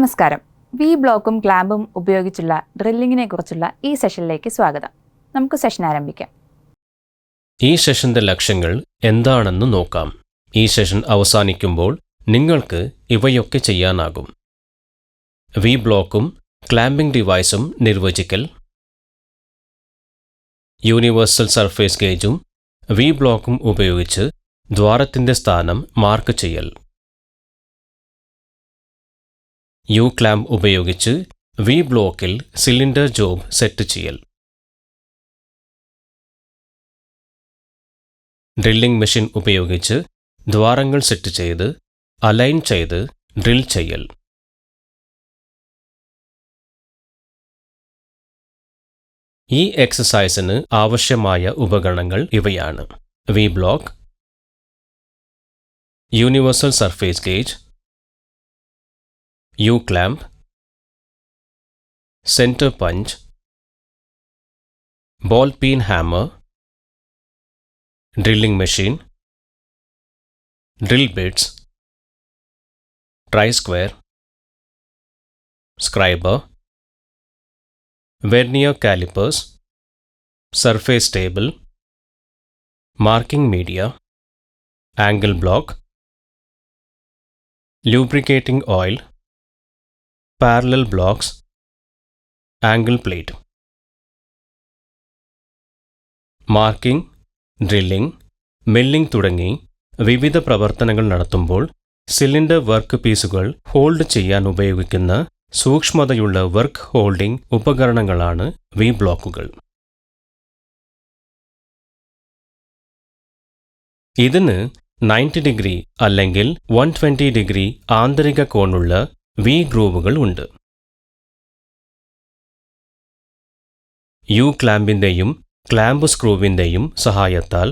നമസ്കാരം. വി ബ്ലോക്കും ക്ലാമ്പും ഉപയോഗിച്ചുള്ള ഡ്രില്ലിങ്ങിനെ കുറിച്ചുള്ള ഈ സെഷനിലേക്ക് സ്വാഗതം. നമുക്ക് സെഷൻ ആരംഭിക്കാം. ഈ സെഷന്റെ ലക്ഷ്യങ്ങൾ എന്താണെന്ന് നോക്കാം. ഈ സെഷൻ അവസാനിക്കുമ്പോൾ നിങ്ങൾക്ക് ഇവയൊക്കെ ചെയ്യാനാകും. വി ബ്ലോക്കും ക്ലാമ്പിംഗ് ഡിവൈസും നിർവചിക്കൽ, യൂണിവേഴ്സൽ സർഫേസ് ഗേജും വി ബ്ലോക്കും ഉപയോഗിച്ച് ദ്വാരത്തിന്റെ സ്ഥാനം മാർക്ക് ചെയ്യൽ, യു ക്ലാമ്പ് ഉപയോഗിച്ച് വി ബ്ലോക്കിൽ സിലിണ്ടർ ജോബ് സെറ്റ് ചെയ്യൽ, ഡ്രില്ലിംഗ് മെഷീൻ ഉപയോഗിച്ച് ദ്വാരങ്ങൾ സെറ്റ് ചെയ്ത് അലൈൻ ചെയ്ത് ഡ്രിൽ ചെയ്യൽ. ഈ എക്സസൈസിന് ആവശ്യമായ ഉപകരണങ്ങൾ ഇവയാണ്: V block, universal surface gauge, U clamp, centre punch, ball peen hammer, drilling machine, drill bits, try square, scriber, vernier callipers, surface table, marking media, angle block, lubricating oil, parallel blocks, angle plate. Marking, drilling, milling തുടങ്ങി വിവിധ പ്രവർത്തനങ്ങൾ നടത്തുമ്പോൾ cylinder work പീസുകൾ hold ചെയ്യാൻ ഉപയോഗിക്കുന്ന സൂക്ഷ്മതയുള്ള work holding ഉപകരണങ്ങളാണ് V ബ്ലോക്കുകൾ. ഇതിന് 90 ഡിഗ്രി അല്ലെങ്കിൽ 120 ഡിഗ്രി ആന്തരിക കോണുള്ള വി ഗ്രൂവുകൾ ഉണ്ട്. യു ക്ലാമ്പിന്റെയും ക്ലാമ്പ് സ്ക്രൂവിന്റെയും സഹായത്താൽ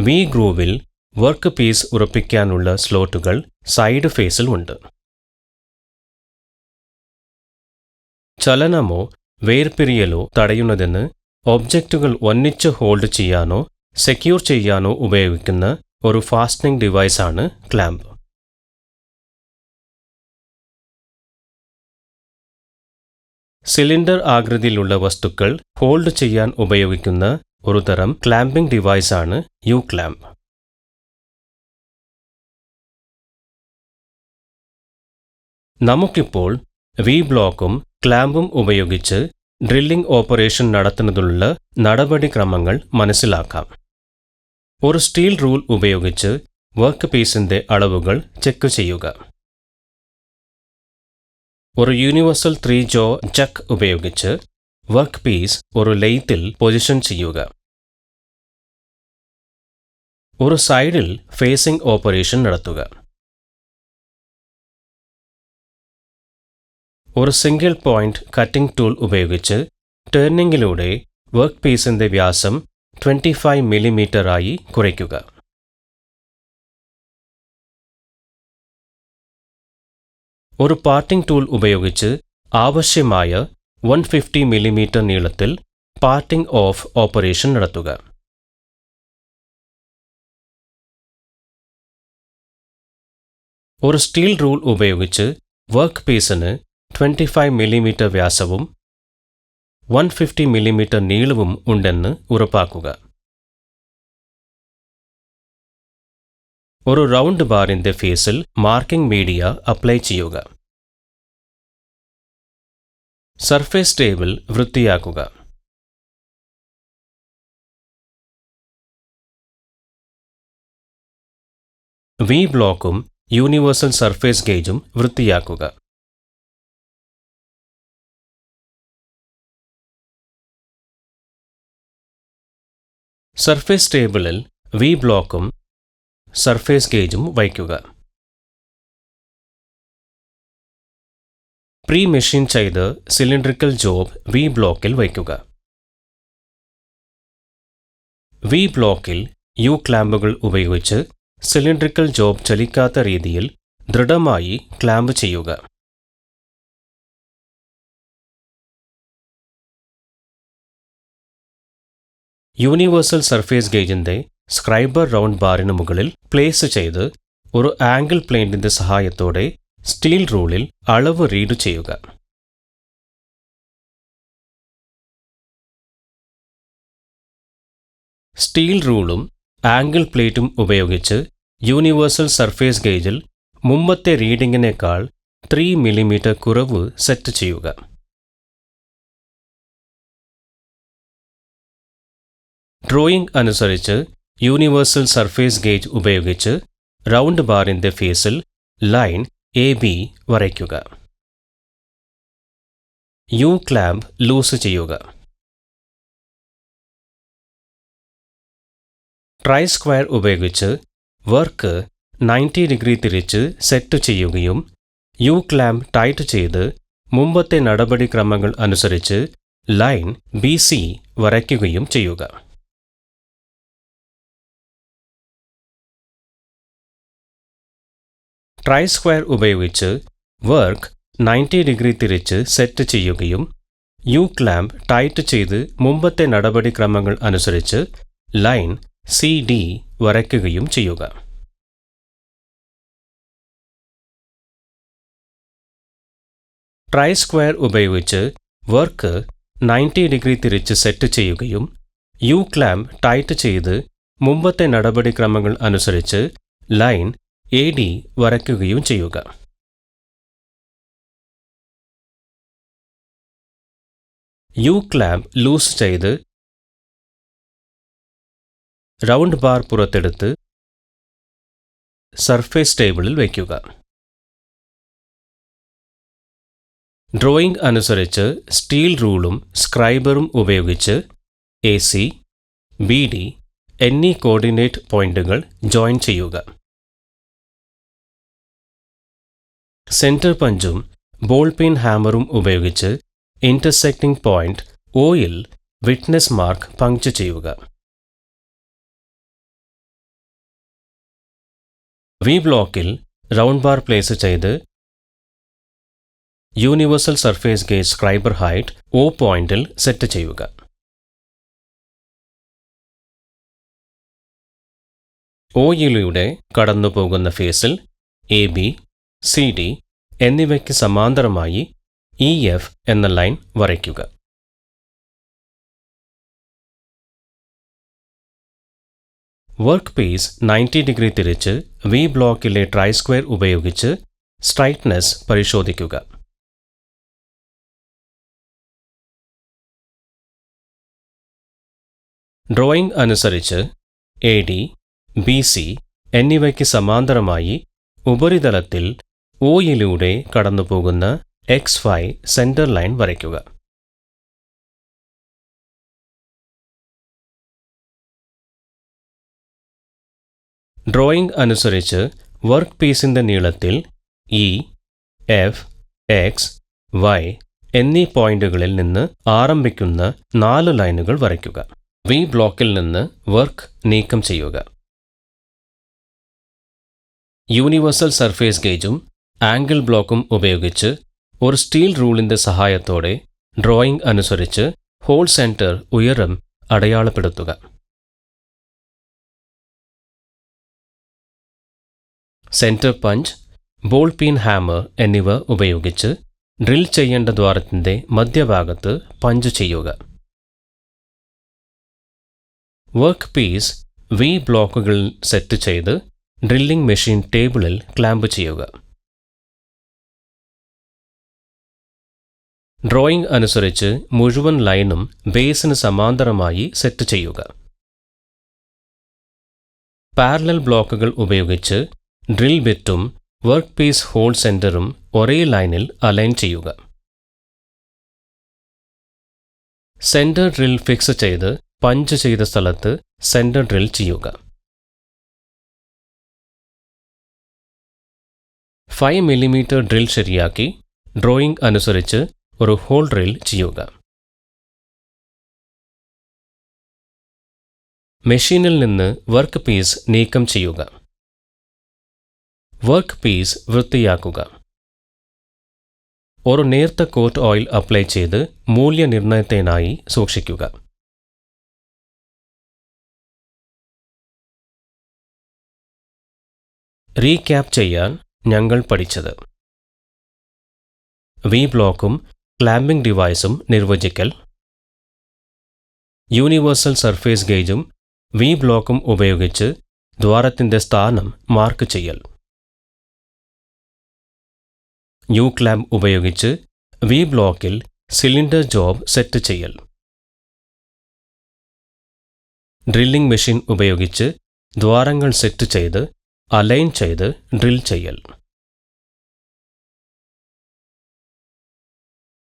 വി ഗ്രൂവിൽ വർക്ക് പീസ് ഉറപ്പിക്കാനുള്ള സ്ലോട്ടുകൾ സൈഡ് ഫേസിൽ ഉണ്ട്. ചലനമോ വേർപിരിയലോ തടയുന്നതിന് ഒബ്ജക്റ്റുകൾ ഒന്നിച്ച് ഹോൾഡ് ചെയ്യാനോ സെക്യൂർ ചെയ്യാനോ ഉപയോഗിക്കുന്ന ഒരു ഫാസ്റ്റനിംഗ് ഡിവൈസാണ് ക്ലാമ്പ്. സിലിണ്ടർ ആകൃതിയിലുള്ള വസ്തുക്കൾ ഹോൾഡ് ചെയ്യാൻ ഉപയോഗിക്കുന്ന ഒരു തരം ക്ലാമ്പിംഗ് ഡിവൈസാണ് യു ക്ലാമ്പ്. നമുക്കിപ്പോൾ വി ബ്ലോക്കും ക്ലാമ്പും ഉപയോഗിച്ച് ഡ്രില്ലിംഗ് ഓപ്പറേഷൻ നടത്തുന്നതിനുള്ള നടപടിക്രമങ്ങൾ മനസ്സിലാക്കാം. ഒരു സ്റ്റീൽ റൂൾ ഉപയോഗിച്ച് വർക്ക് പീസിന്റെ അളവുകൾ ചെക്ക് ചെയ്യുക. ഒരു യൂണിവേഴ്സൽ 3 ജോ ജക്ക് ഉപയോഗിച്ച് വർക്ക് പീസ് ഒരു ലെയ്ത്തിൽ പൊസിഷൻ ചെയ്യുക. ഒരു സൈഡിൽ ഫേസിംഗ് ഓപ്പറേഷൻ നടത്തുക. ഒരു സിംഗിൾ പോയിന്റ് കട്ടിംഗ് ടൂൾ ഉപയോഗിച്ച് ടേണിംഗിലൂടെ വർക്ക് പീസിന്റെ വ്യാസം 25 മില്ലിമീറ്റർ ആയി കുറയ്ക്കുക. ഒരു പാർട്ടിംഗ് ടൂൾ ഉപയോഗിച്ച് ആവശ്യമായ 150 മില്ലിമീറ്റർ നീളത്തിൽ പാർട്ടിംഗ് ഓഫ് ഓപ്പറേഷൻ നടത്തുക. ഒരു സ്റ്റീൽ റൂൾ ഉപയോഗിച്ച് വർക്ക് പീസിന് 25 മില്ലിമീറ്റർ വ്യാസവും 150 മില്ലിമീറ്റർ നീളവും ഉണ്ടെന്ന് ഉറപ്പാക്കുക. ഒരു റൗണ്ട് ബാറിന്റെ ഫേസിൽ മാർക്കിംഗ് മീഡിയ അപ്ലൈ ചെയ്യുക. സർഫേസ് ടേബിൾ വൃത്തിയാക്കുക. വി ബ്ലോക്കും യൂണിവേഴ്സൽ സർഫേസ് ഗേജും വൃത്തിയാക്കുക. സർഫേസ് ടേബിളിൽ വി ബ്ലോക്കും സർഫേസ് ഗേജും വയ്ക്കുക. പ്രീ മെഷീൻ ചെയ്ത സിലിണ്ടറിക്കൽ ജോബ് വി ബ്ലോക്കിൽ വയ്ക്കുക. വി ബ്ലോക്കിൽ യു ക്ലാമ്പുകൾ ഉപയോഗിച്ച് സിലിണ്ടറിക്കൽ ജോബ് ചലിക്കാത്ത രീതിയിൽ ദൃഢമായി ക്ലാമ്പ് ചെയ്യുക. യൂണിവേഴ്സൽ സർഫേസ് ഗേജിന്റെ സ്ക്രൈബർ റൗണ്ട് ബാറിന് മുകളിൽ പ്ലേസ് ചെയ്ത് ഒരു ആംഗിൾ പ്ലെയിനിന്റെ സഹായത്തോടെ സ്റ്റീൽ റൂളിൽ അളവ് റീഡ് ചെയ്യുക. സ്റ്റീൽ റൂളും ആംഗിൾ പ്ലേറ്റും ഉപയോഗിച്ച് യൂണിവേഴ്സൽ സർഫേസ് ഗേജിൽ മുമ്പത്തെ റീഡിങ്ങിനേക്കാൾ 3 മില്ലിമീറ്റർ കുറവ് സെറ്റ് ചെയ്യുക. ഡ്രോയിംഗ് അനുസരിച്ച് യൂണിവേഴ്സൽ സർഫേസ് ഗേജ് ഉപയോഗിച്ച് റൗണ്ട് ബാറിന്റെ ഫേസിൽ ലൈൻ AB വരയ്ക്കുക. യു ക്ലാമ്പ് ലൂസ് ചെയ്യുക. ട്രൈ സ്ക്വയർ ഉപയോഗിച്ച് വർക്ക് 90 ഡിഗ്രി തിരിച്ച് സെറ്റ് ചെയ്യുകയും യു ക്ലാമ്പ് ടൈറ്റ് ചെയ്ത് മുമ്പത്തെ നടപടിക്രമങ്ങൾ അനുസരിച്ച് ലൈൻ BC വരയ്ക്കുകയും ചെയ്യുക. ട്രൈ സ്ക്വയർ ഉപയോഗിച്ച് വർക്ക് 90 ഡിഗ്രി തിരിച്ച് സെറ്റ് ചെയ്യുകയും യു ക്ലാമ്പ് ടൈറ്റ് ചെയ്ത് മുമ്പത്തെ നടപടിക്രമങ്ങൾ അനുസരിച്ച് ലൈൻ CD വരയ്ക്കുകയും ചെയ്യുക. ട്രൈ സ്ക്വയർ ഉപയോഗിച്ച് വർക്ക് 90 ഡിഗ്രി തിരിച്ച് സെറ്റ് ചെയ്യുകയും യു ക്ലാമ്പ് ടൈറ്റ് ചെയ്ത് മുമ്പത്തെ നടപടിക്രമങ്ങൾ അനുസരിച്ച് ലൈൻ AD വരയ്ക്കുകയും ചെയ്യുക. യു ക്ലാമ്പ് ലൂസ് ചെയ്ത് റൗണ്ട് ബാർ പുറത്തെടുത്ത് സർഫേസ് ടേബിളിൽ വയ്ക്കുക. ഡ്രോയിംഗ് അനുസരിച്ച് സ്റ്റീൽ റൂളും സ്ക്രൈബറും ഉപയോഗിച്ച് AC, BD എന്നീ കോർഡിനേറ്റ് പോയിന്റുകൾ ജോയിൻ ചെയ്യുക. സെന്റർ പഞ്ചും ബോൾ പെയിൻ ഹാമറും ഉപയോഗിച്ച് ഇന്റർസെക്റ്റിംഗ് പോയിന്റ് Oയിൽ വിറ്റ്നസ് മാർക്ക് പങ്ക്ചർ ചെയ്യുക. V ബ്ലോക്കിൽ റൗണ്ട് ബാർ പ്ലേസ് ചെയ്ത് universal surface gauge scriber height O പോയിന്റിൽ സെറ്റ് ചെയ്യുക. Oയിലൂടെ കടന്നുപോകുന്ന ഫേസിൽ AB, CD എന്നിവയ്ക്ക് സമാന്തരമായി EF എന്ന ലൈൻ വരയ്ക്കുക. വർക്ക് പീസ് 90 ഡിഗ്രി തിരിച്ച് V ബ്ലോക്കിലെ ട്രൈ സ്ക്വയർ ഉപയോഗിച്ച് സ്ട്രൈറ്റ്നെസ് പരിശോധിക്കുക. ഡ്രോയിംഗ് അനുസരിച്ച് AD, BC എന്നിവയ്ക്ക് സമാന്തരമായി ഉപരിതലത്തിൽ Oയിലൂടെ കടന്നുപോകുന്ന XY സെന്റർ ലൈൻ വരയ്ക്കുക. ഡ്രോയിംഗ് അനുസരിച്ച് വർക്ക് പീസിന്റെ നീളത്തിൽ E, F, X, Y എന്നീ പോയിന്റുകളിൽ നിന്ന് ആരംഭിക്കുന്ന 4 ലൈനുകൾ വരയ്ക്കുക. V ബ്ലോക്കിൽ നിന്ന് വർക്ക് നീക്കം ചെയ്യുക. യൂണിവേഴ്സൽ സർഫേസ് ഗേജും ആംഗിൾ ബ്ലോക്കും ഉപയോഗിച്ച് ഒരു സ്റ്റീൽ റൂളിന്റെ സഹായത്തോടെ ഡ്രോയിംഗ് അനുസരിച്ച് ഹോൾ സെന്റർ ഉയരം അടയാളപ്പെടുത്തുക. Centre punch, ball peen hammer എന്നിവ ഉപയോഗിച്ച് ഡ്രിൽ ചെയ്യേണ്ട ദ്വാരത്തിന്റെ മധ്യഭാഗത്ത് പഞ്ച് ചെയ്യുക. വർക്ക് പീസ് V ബ്ലോക്കുകളിൽ സെറ്റ് ചെയ്ത് ഡ്രില്ലിംഗ് മെഷീൻ ടേബിളിൽ ക്ലാമ്പ് ചെയ്യുക. ഡ്രോയിംഗ് അനുസരിച്ച് മുഴുവൻ ലൈനും ബേസിന് സമാന്തരമായി സെറ്റ് ചെയ്യുക. പാരലൽ ബ്ലോക്കുകൾ ഉപയോഗിച്ച് ഡ്രിൽ ബിറ്റും വർക്ക് പീസ് ഹോൾ സെന്ററും ഒരേ ലൈനിൽ അലൈൻ ചെയ്യുക. സെന്റർ ഡ്രിൽ ഫിക്സ് ചെയ്ത് പഞ്ച് ചെയ്ത സ്ഥലത്ത് സെന്റർ ഡ്രിൽ ചെയ്യുക. 5 മില്ലിമീറ്റർ ഡ്രിൽ ശരിയാക്കി ഡ്രോയിംഗ് അനുസരിച്ച് ഒരു ഹോൾ ഡ്രിൽ ചെയ്യുക. മെഷീനിൽ നിന്ന് വർക്ക് പീസ് നീക്കം ചെയ്യുക. വർക്ക് പീസ് വൃത്തിയാക്കുക. ഒരു നേർത്ത കോട്ട് ഓയിൽ അപ്ലൈ ചെയ്ത് മൂല്യനിർണ്ണയത്തിനായി സൂക്ഷിക്കുക. റീക്യാപ്പ് ചെയ്യാൻ ഞങ്ങൾ പഠിച്ചത്: വി ബ്ലോക്കും ക്ലാമ്പിംഗ് ഡിവൈസും നിർവചിക്കൽ. യൂണിവേഴ്സൽ സർഫേസ് ഗേജും വി ബ്ലോക്കും ഉപയോഗിച്ച് ദ്വാരത്തിൻ്റെ സ്ഥാനം മാർക്ക് ചെയ്യൽ. യു ക്ലാമ്പ് ഉപയോഗിച്ച് വി ബ്ലോക്കിൽ സിലിണ്ടർ ജോബ് സെറ്റ് ചെയ്യൽ. ഡ്രില്ലിംഗ് മെഷീൻ ഉപയോഗിച്ച് ദ്വാരങ്ങൾ സെറ്റ് ചെയ്ത് അലൈൻ ചെയ്ത് ഡ്രിൽ ചെയ്യൽ.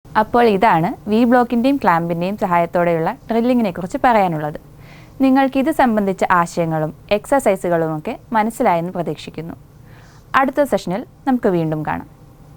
അപ്പോൾ ഇതാണ് വി ബ്ലോക്കിൻ്റെയും ക്ലാമ്പിൻ്റെയും സഹായത്തോടെയുള്ള ഡ്രില്ലിങ്ങിനെ കുറിച്ച് പറയാനുള്ളത്. നിങ്ങൾക്ക് ഇത് സംബന്ധിച്ച ആശയങ്ങളും എക്സസൈസുകളുമൊക്കെ മനസ്സിലായെന്ന് പ്രതീക്ഷിക്കുന്നു. അടുത്ത സെഷനിൽ നമുക്ക് വീണ്ടും കാണാം.